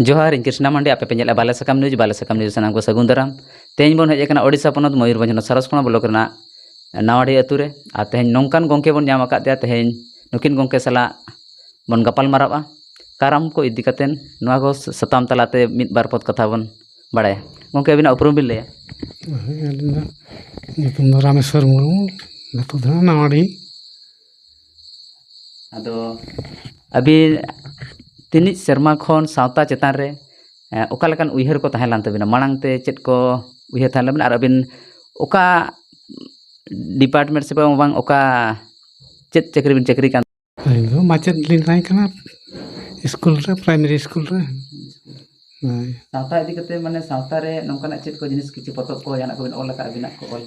जोहार इन कृष्णा मांडी आपे पेंजल बाले सकम न्यूज सनाम को सगुन दाराम तेज बन हेज ओडिशा पनत मयूरभंज सरसकोना ब्लॉक नावाड़ी अतुरे और तेज नौकान गंके बन नाम आकादिया तेज नुकिन गंके सला बन गपाल मारावा कारम को इदी कतेन नोआ को सताम तलाते मिद बार पद कथा बन बड़ाया गंके अबिना उपरुम बिन लैया रामेश्वर मुर्मू नतुधा नावाड़ी अदो अभी तीन सेरमा खन सावता चेतान रे ओका लेकान उयहर को तहें लान तबिना मांग ते चेत को उयहर तहें लान और अबिन ओका डिपार्टमेंट से बांग ओका चेत चक्री बिन चक्री कान दो माचेद लिन ताई कना स्कूल रे प्राइमरी स्कूल रे सावता इदी कते माने सावता रे नोंकाना चेत को जिनिस किछि पतक को जाना को बिन ओल लका अबिना को ओल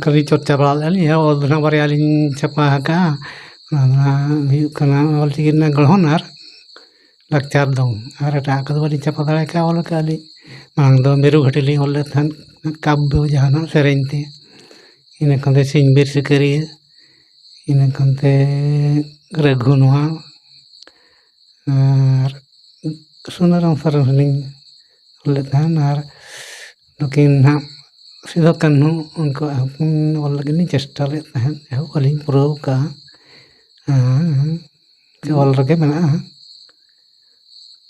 करी चर्चा बड़ा लाली है और धना बारे आलिन छपा का हुयु कना ओल चिकिना गळहनार लाचार दो और एटा कदो बाली छपा दाड़े का ओल काली मांग दो मेरु घटिली ओल थान काव्य जहाना सेरेंते इन कंते सिंबीर सिकरी इन कंते रघुनवा और सुनराम सरलिंग ओल थान और लुकिन ना सिधो कन्हु उनको ओल लगिन चेष्टा ले तहन एहो ओलिन प्रो का के ओल रगे मेना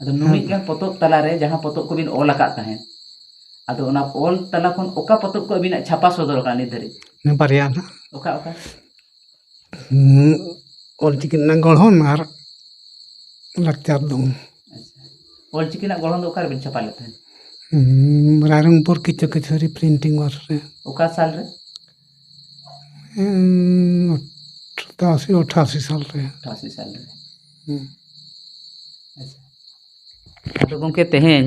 अदो नुमित गान पतक तला रे जहां पतक को बिन ओल आकात तहें अदो ओना ओल तला खन ओका पतक को बिन छापा सदर का निधरी ने बारिया ना ओका ओका ओल चिकिना गळहन और लाचार दो ओल चिकिना गळहन ओका बिन छापा ले तहें रायरंगपुर किचो किचोरी प्रिंटिंग वर्ष रे ओका साल रे 88 साल रे 88 साल रे अदो गंके तेहेन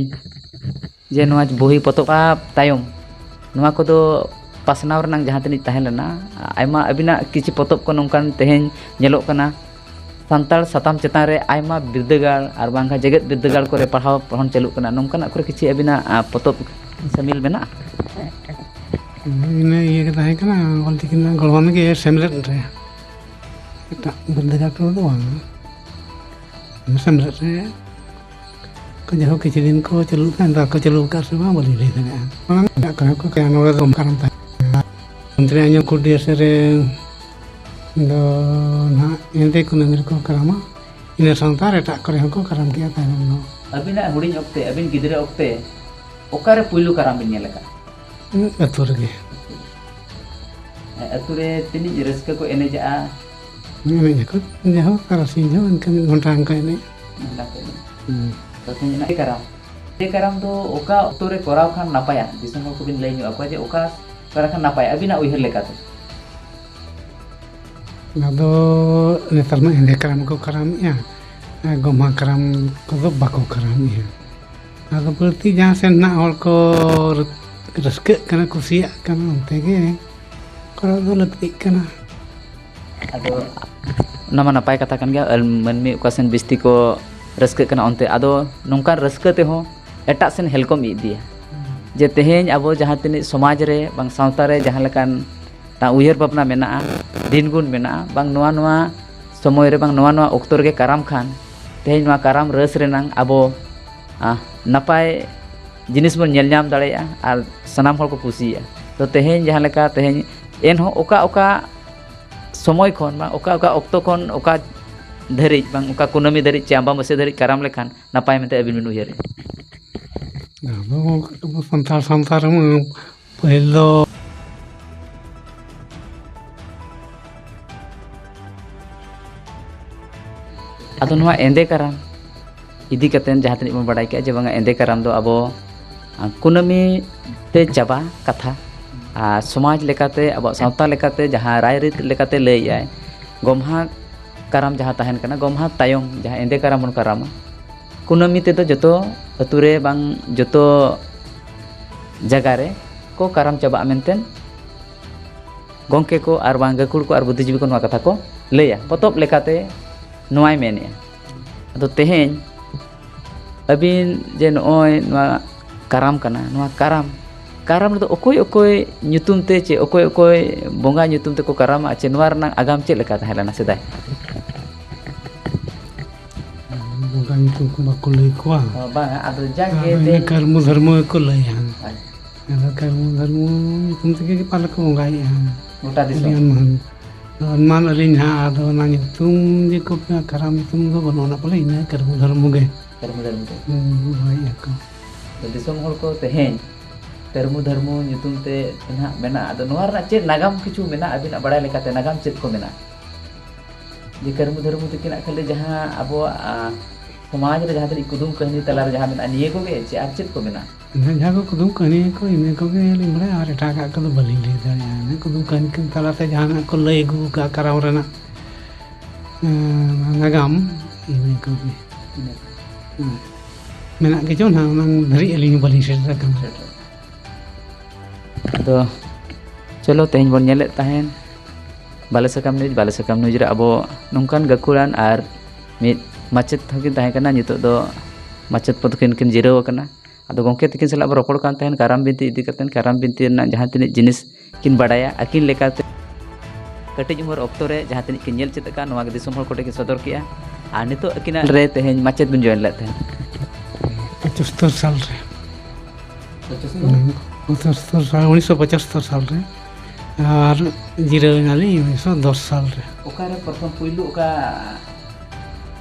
जे नोआ बोही पतोपा तायम नोआ कोदो पासनाव रनांग जहां तनी तहें लेना आयमा अबिना किछि पतोप को नोंकान तेहेन नेलोक कना सांताल सताम चेतान रे आयमा बिरदगार और बांगा जगत बिरदगार को रे पढ़ाव पढ़न चालू कना नोंकान करे किछि अबिना पतोप शामिल मेना इने ये ताहें कना ओल चिकिना गळहन के सेमलेट रे एटा बिरदगार को दो वांग सेमलेट रे को जहो किछि दिन को चलू कान को चलू का से बोली ले दे ना को के नोरे दम करम ता मंत्री अño कुडी से रे दो ना एंदे को नमिर को करामा इन संतार एटा करे को करम किया ता नो अबिना हुडिन ओक्ते अबिन गिदरे ओक्ते ओकारे पुइलु कराम बिन नेलका अतुर के अतुरे तिनि रस्का को एनेजा ने को जहो करसिन जो इनकन घंटा अंका ने तो तेना कराम दो ओका तोरे कराव खान नापाया दिसम को बिन लई अको जे ओका करा खान नापाया अबिना उइहर लेकाते नादो नेतार में एंदे कराम को कराम या गोमा कराम को दो बाको कराम या नादो प्रति जहां से ना हर को रस्के कना कुसिया कना उनते के करा दो लगती कना अदो nama napai katakan gaya मनमी ओका सेन बिस्ती को रस्के कना onte ado nongkan रस्के ते हो एटा सेन हेलकम इदिया जे तेहेन अब जहां तिनि समाज रे बांग सावता रे जहां लेकान ता उयहर भावना मेना दिन गुण मेना बांग नोआ नोआ समय रे बांग नोआ नोआ ओक्तो रे कराम खान तेहेन नोआ कराम रस रेनांग अब नापाय जिनिस बन नेल नाम दाड़ेया आर सनाम हर को कुसिया तो तेहेन जहां लेका तेहेन एन हो ओका ओका समय खन बा ओका ओका ओक्तो खन ओका धरी बांग ओका कुनमी धरी चांबा मसे धरी कराम लेखान नापाय मेते अबिन बिन उयहर अब संतार संतार में पहलो अदो नोआ एंदे कराम इदी कतेन जहां तनी बन बडाय के जे बांगा एंदे कराम दो अबो कुनमी ते चाबा कथा आ समाज लेकाते अब सावता लेकाते जहां रायरीत लेकाते लई आय गोमहा कराम जहां तहन कना गोमहा तायम जहां एंदे कराम बन करामा कुनमी ते तो जतो अतुरे बांग जतो जगह रे को कराम चाबा मेंतेन गंके को और बांग गकुड़ को और बुद्धिजीवी को नोआ कथा को लैया पतोब लेकाते नोआय मेने अदो तेहेन अबिन जे नोय नोआ कराम कना नोआ कराम कराम रे ओकोय ओकोय nyutum ते चे ओकोय ओकोय बोंगा nyutum ते को कराम चे नोआ रना आगाम चे लेका तहेलाना सेदाय ᱵᱚᱸᱜᱟ ᱧᱩᱛᱩᱢ ᱠᱚ ᱵᱟᱠᱚ ᱞᱟᱹᱭ ᱠᱚᱣᱟ ᱵᱟᱝ ᱟᱫᱚ ᱡᱟᱜᱮ ᱠᱟᱨᱢᱩ ᱫᱷᱚᱨᱢᱚ ᱜᱮᱠᱚ ᱞᱟᱹᱭᱟ ᱟᱫᱚ ᱠᱟᱨᱢᱩ ᱫᱷᱚᱨᱢᱚ ᱧᱩᱛᱩᱢ ᱛᱮᱜᱮ ᱯᱟᱞᱮ ᱠᱚ ᱵᱚᱸᱜᱟᱭᱮᱫᱼᱟ ᱜᱚᱴᱟ ᱫᱤᱥᱚᱢ ᱚᱱᱢᱟᱱ ᱟᱹᱞᱤᱧ ᱦᱟᱸᱜ ᱟᱫᱚ ᱚᱱᱟ ᱧᱩᱛᱩᱢ ᱡᱮᱠᱚ ᱠᱟᱨᱟᱢ ᱧᱩᱛᱩᱢ ᱫᱚ ᱵᱟᱹᱱᱩᱜ ᱚᱱᱟ ᱯᱟᱞᱮ ᱤᱱᱟᱹ ᱠᱟᱨᱢᱩ ᱫᱷᱚᱨᱢᱚ ᱜᱮ ᱵᱚᱸᱜᱟᱭᱮᱫᱼᱟ ᱠᱚ ᱫᱤᱥᱚᱢ ᱦᱚᱲ ko ᱛᱮᱦᱮᱧ ᱠᱟᱨᱢᱩ ᱫᱷᱚᱨᱢᱚ ᱧᱩᱛᱩᱢ ᱛᱮ ᱱᱟᱦᱟᱜ ᱢᱮᱱᱟᱜᱼᱟ ᱟᱫᱚ ᱱᱚᱣᱟ ᱨᱮᱱᱟᱜ ᱪᱮᱫ ᱱᱟᱜᱟᱢ ᱠᱤᱪᱷᱩ ᱢᱮᱱᱟᱜᱼᱟ ᱟᱹᱵᱤᱱᱟᱜ ᱵᱟᱲᱟᱭ ᱞᱮᱠᱟᱛᱮ ᱱᱟᱜᱟᱢ ᱪᱮᱫ ᱠᱚ ᱢᱮᱱᱟᱜᱼᱟ ᱡᱮ ᱠᱟᱨᱢᱩ ᱫᱷᱚᱨᱢᱚ ᱛᱟᱹᱠᱤᱱᱟᱜ ᱠᱷᱟᱹᱞᱤ ᱡᱟᱦᱟᱸ ᱟᱵᱚᱣᱟᱜ ᱥᱚᱢᱟᱡᱽ ᱨᱮ ᱡᱟᱦᱟᱸ ᱛᱤᱱᱟᱹᱜ ᱠᱩᱫᱩᱢ ᱠᱟᱹᱦᱱᱤ ᱛᱟᱞᱟᱨᱮ ᱡᱟᱦᱟᱸ ᱢᱮᱱᱟᱜᱼᱟ ᱱᱤᱭᱟᱹ ᱠᱚᱜᱮ ᱪᱮ ᱟᱨ ᱪᱮᱫ ᱠᱚ ᱢᱮᱱᱟᱜᱼᱟ ᱡᱟᱦᱟᱸ ᱠᱚ ᱠᱩᱫᱩᱢ ᱠᱟᱹᱦᱱᱤ ᱠᱚ ᱤᱱᱟᱹ ᱠᱚᱜᱮ ᱞᱤᱧ ᱵᱟᱲᱟᱭᱟ ᱟᱨ ᱮᱴᱟᱜᱟᱜ ᱠᱚᱫᱚ ᱵᱟᱹᱞᱤᱧ ᱞᱟᱹᱭ ᱫᱟᱲᱮᱭᱟᱜᱼᱟ ᱤᱱᱟᱹ ᱠᱩᱫᱩᱢ ᱠᱟᱹᱦᱱᱤ ᱛᱟᱞᱟᱛᱮ ᱡᱟᱦᱟᱱᱟᱜ ᱠᱚ ᱞᱟᱹᱭ ᱟᱹᱜᱩ ᱠᱟᱜᱼᱟ ᱠᱟᱨᱟᱢ ᱨᱮᱱᱟᱜ ᱱᱟᱜᱟᱢ ᱤᱱᱟᱹ ᱠᱚᱜᱮ ᱢᱮᱱᱟᱜ ᱜᱮᱪᱚ ᱱᱟᱦᱟᱜ ᱚᱱᱟ ᱫᱷᱟᱹᱨᱤᱡ ᱟᱹᱞᱤᱧ ᱦᱚᱸ ᱵᱟᱹᱞᱤᱧ ᱥᱮᱴᱮᱨ ᱟᱠᱟᱱᱟ ᱟᱫᱚ ᱪᱚᱞᱚ ᱛᱮᱦᱮᱧ ᱵᱚᱱ ᱧᱮᱞᱮᱫ ᱛᱟᱦᱮᱱ ᱵᱟᱞᱮ ᱥᱟᱠᱟᱢ ᱱᱤᱭᱩᱡᱽ ᱨᱮ ᱟᱵᱚ ᱱᱚᱝᱠᱟᱱ ᱜᱟᱹᱠᱷᱩᱲᱟᱱ ᱟᱨ ᱢᱤᱫ ᱢᱟᱪᱮᱫ ᱦᱚᱸᱠᱤᱱ ᱛᱟᱦᱮᱸ ᱠᱟᱱᱟ ᱱᱤᱛᱚᱜ ᱫᱚ ᱢᱟᱪᱮᱫ ᱯᱚᱫ ᱠᱤᱱ ᱡᱤᱨᱟᱹᱣ ᱟᱠᱟᱱᱟ ᱟᱫᱚ ᱜᱚᱢᱠᱮ ᱛᱟᱹᱠᱤᱱ ᱥᱟᱞᱟᱜ ᱵᱚ ᱨᱚᱯᱚᱲ ᱠᱟᱱ ᱛᱟᱦᱮᱱ ᱠᱟᱨᱟᱢ ᱵᱤᱱᱛᱤ ᱤᱫᱤ ᱠᱟᱛᱮᱫ ᱠᱟᱨᱟᱢ ᱵᱤᱱᱛᱤ ᱨᱮᱱᱟᱜ ᱡᱟᱦᱟᱸ ᱛᱤᱱᱟᱹᱜ ᱡᱤᱱᱤᱥ ᱠᱤᱱ ᱵᱟᱰᱟᱭᱟ ᱟᱹᱠᱤᱱ ᱞᱮᱠᱟᱛᱮ ᱠᱟᱹᱴᱤᱡ ᱩᱢᱮᱨ ᱚᱠᱛᱚ ᱨᱮ ᱡᱟᱦᱟᱸ ᱛᱤᱱᱟᱹᱜ ᱠᱤᱱ ᱧᱮᱞ ᱪᱮᱫ ᱟᱠᱟᱫ ᱱᱚᱣᱟ ᱫᱤᱥᱚᱢ ᱦᱚᱲ ᱠᱚᱴᱷᱮᱱ ᱠᱤᱱ ᱥᱚᱫᱚᱨ ᱠᱮᱜᱼᱟ ᱟᱨ ᱱᱤᱛᱚᱜ ᱟᱹᱠᱤᱱᱟᱜ ᱨᱮᱛᱮᱦᱮᱧ ᱢᱟᱪᱮᱫ ᱵᱤᱱ ᱡᱚᱭᱮᱱ ᱞᱮᱫ ᱛᱟᱦᱮᱸ 75 साल रे 75 साल 1975 साल रे और जिराव नाली 1910 साल रे ᱚᱠᱟᱨᱮ ᱯᱨᱚᱛᱷᱚᱢ ᱯᱩᱭᱞᱩ ᱚᱠᱟ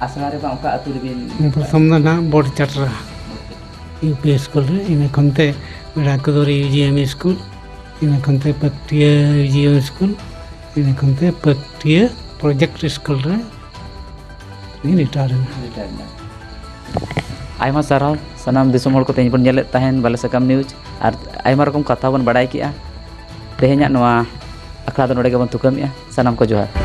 ᱟᱥᱲᱟ ᱨᱮ ᱵᱟᱝ ᱚᱠᱟ ᱟᱹᱛᱩ ᱨᱮᱵᱤᱱ प्रथम ᱫᱚ ᱱᱟᱦᱟᱜ ᱵᱚᱲ ᱪᱟᱴᱨᱟ यूपी स्कूल रे ᱤᱱᱟᱹ ᱠᱷᱚᱱᱛᱮ ᱵᱮᱲᱟ ᱠᱚᱫᱚᱨᱤ यूजीएम स्कूल ᱤᱱᱟᱹ ᱠᱷᱚᱱᱛᱮ ᱯᱟᱠᱴᱤᱭᱟᱹ यूजीएम स्कूल ᱤᱱᱟᱹ ᱠᱷᱚᱱᱛᱮ ᱯᱟᱠᱴᱤᱭᱟᱹ प्रोजेक्ट स्कूल रे ᱨᱤᱴᱟᱨ ᱮᱱᱟ ᱟᱭᱢᱟ ᱥᱟᱨᱦᱟᱣ ᱥᱟᱱᱟᱢ ᱫᱤᱥᱚᱢ ᱦᱚᱲ ᱠᱚ ᱛᱮᱦᱮᱧ ᱵᱚᱱ ᱧᱮᱞᱮᱫ ᱛᱟᱦᱮᱱ ᱵᱟᱞᱮ ᱥᱟᱠᱟᱢ ᱱᱤᱭᱩᱡᱽ ᱟᱨ ᱟᱭᱢᱟ ᱨᱚᱠᱚᱢ ᱠᱟᱛᱷᱟ ᱵᱚᱱ ᱵᱟᱲᱟᱭ ᱠᱮᱜᱼᱟ ᱛᱮᱦᱮᱧᱟᱜ ᱱᱚᱣᱟ ᱟᱠᱷᱲᱟ ᱫᱚ ᱱᱚᱰᱮ ᱜᱮᱵᱚᱱ ᱛᱷᱩᱠᱟᱹᱢᱮᱜᱼᱟ ᱥᱟᱱᱟᱢ ᱠᱚ ᱡᱚᱦᱟᱨ